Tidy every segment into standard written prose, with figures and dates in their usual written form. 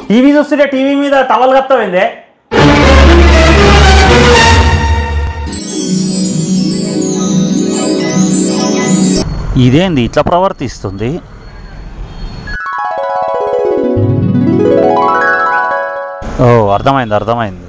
TV చూస్తుంటే TV మీద towel కప్తావేందే? ఇదేంది ఇట్లా ప్రవర్తిస్తుంది? ఓ అర్థమైంది.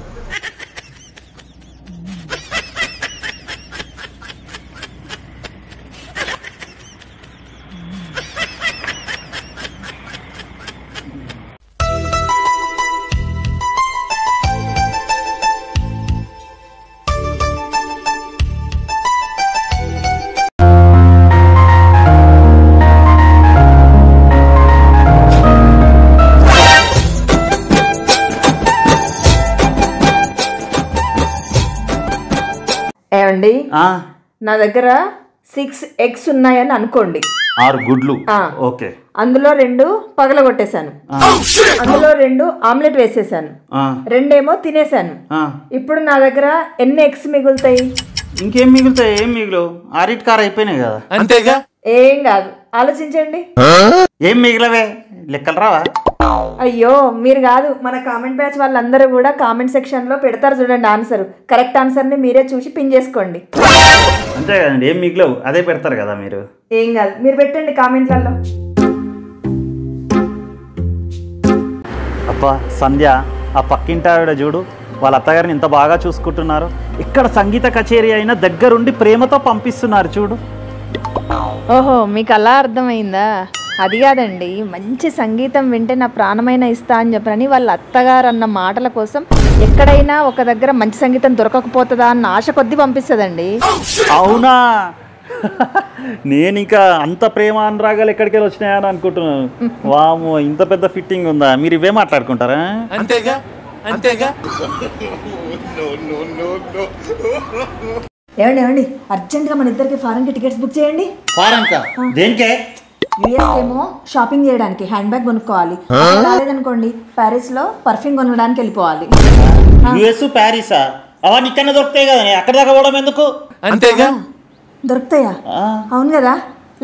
ఏమండి, నా దగ్గర 6 eggs ఉన్నాయని అనుకోండి. 6 గుడ్లు. ఓకే. అందులో 2 పగలగొట్టేశాను, అందులో 2 ఆమ్లెట్ వేసేసాను, 2 తినేసాను. ఇప్పుడు నా దగ్గర ఎన్ని ఎగ్స్ మిగులుతాయి? ఇంకేం మిగులుతాయి? ఏం మిగులు? 6 కార్ అయిపోయినాయి కదా. అంతేగా. ఏం కాదు, ఆలోచించండి. ఏం మిగిలవే? లెక్కలు రావా? అయ్యో మీరు కాదు, మన కామెంట్ బ్యాచ్ వాళ్ళందరూ కూడా కామెంట్ సెక్షన్ లో పెడతారు చూడండి ఆన్సర్. కరెక్ట్ ఆన్సర్ ని మీరే చూసి పిన్ చేసుకోండి. అంతే కదండి, ఏం మిగిలవు, అదే పెడతారు కదా మీరు. ఏం కాదు, మీరు పెట్టండి కామెంట్లలో. అబ్బా సంధ్య, ఆ పక్కింటి ఆవిడ చూడు, వాళ్ళ అత్తగారిని ఇంత బాగా చూసుకుంటున్నారు. ఇక్కడ సంగీత కచేరీ అయినా దగ్గరుండి ప్రేమతో పంపిస్తున్నారు చూడు. ఓహో, మీకు అలా అర్థమైందా? అది కాదండి, మంచి సంగీతం వింటే నా ప్రాణమైన ఇస్తా అని చెప్పని వాళ్ళ అత్తగారు అన్న మాటల కోసం ఎక్కడైనా ఒక దగ్గర మంచి సంగీతం దొరకకపోతుందా అన్న ఆశ కొద్ది పంపిస్తుందండి. అవునా? నేను ఇంకా అంత ప్రేమ అనురాగాలు ఎక్కడికి వచ్చినాయని అనుకుంటున్నాను. వామో, ఇంత పెద్ద ఫిట్టింగ్ ఉందా? మీరు ఇవే మాట్లాడుకుంటారా? అంతేగా. ఏమండి అర్జెంట్గా మన ఇద్దరికి ఫారెన్కి టికెట్స్ బుక్ చేయండి. ఫారెన్కా? దేనికే? యుఎస్ ఏమో షాపింగ్ చేయడానికి హ్యాండ్ బ్యాగ్ కొనుక్కోవాలి, రాలేదనుకోండి ప్యారిస్ లో పర్ఫ్యూమ్ కొనడానికి వెళ్ళిపోవాలి. యుఎస్ ప్యారిసా? అవన్నీ ఇక్కడ దొరుకుతాయి కదా, అక్కడ దాకా పోవడం ఎందుకు? అంతేగా. దొరుకుతాయా? అవును కదా.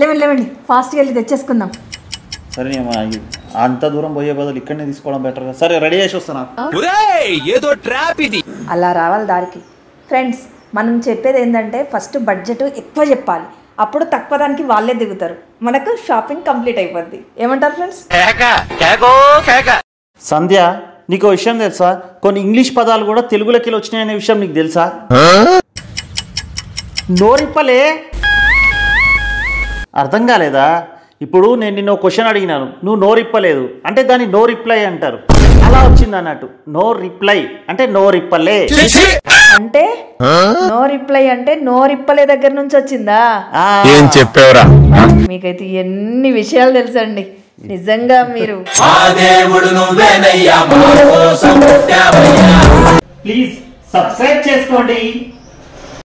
లేవండి ఫాస్ట్గా వెళ్ళి తెచ్చేసుకుందాం. సరే, అంత దూరం పోయే బదులు ఇక్కడనే తీసుకోవడం బెటర్ కదా. సరే, రెడీ చేసి వస్తున్నా. ఏదో ట్రాప్ ఇది. అలా రావాలి దారికి. ఫ్రెండ్స్, మనం చెప్పేది ఏంటంటే ఫస్ట్ బడ్జెట్ ఎక్కువ చెప్పాలి, అప్పుడు తక్కువ దానికి వాళ్ళే దిగుతారు, మనకు షాపింగ్ కంప్లీట్ అయిపోద్ది. ఏమంటారు ఫ్రెండ్స్? సంధ్య, నీకు విషయం తెలుసా? కొన్ని ఇంగ్లీష్ పదాలు కూడా తెలుగులోకి వచ్చినాయనే విషయం నీకు తెలుసా? నోరిప్పలే అర్థం కాలేదా? ఇప్పుడు నేను నిన్ను క్వశ్చన్ అడిగినాను, నువ్వు నో రిప్పలేదు అంటే దాన్ని నో రిప్లై అంటారు. అలా వచ్చింది అన్నట్టు. నో రిప్లై అంటే నో రిప్పలే. అంటే నో రిప్లై అంటే నో రిప్పలే దగ్గర నుంచి వచ్చిందా? ఏం చెప్పావురా? మీకైతే ఎన్ని విషయాలు తెలుసండి, నిజంగా మీరు. ప్లీజ్ సబ్స్క్రైబ్ చేసుకోండి.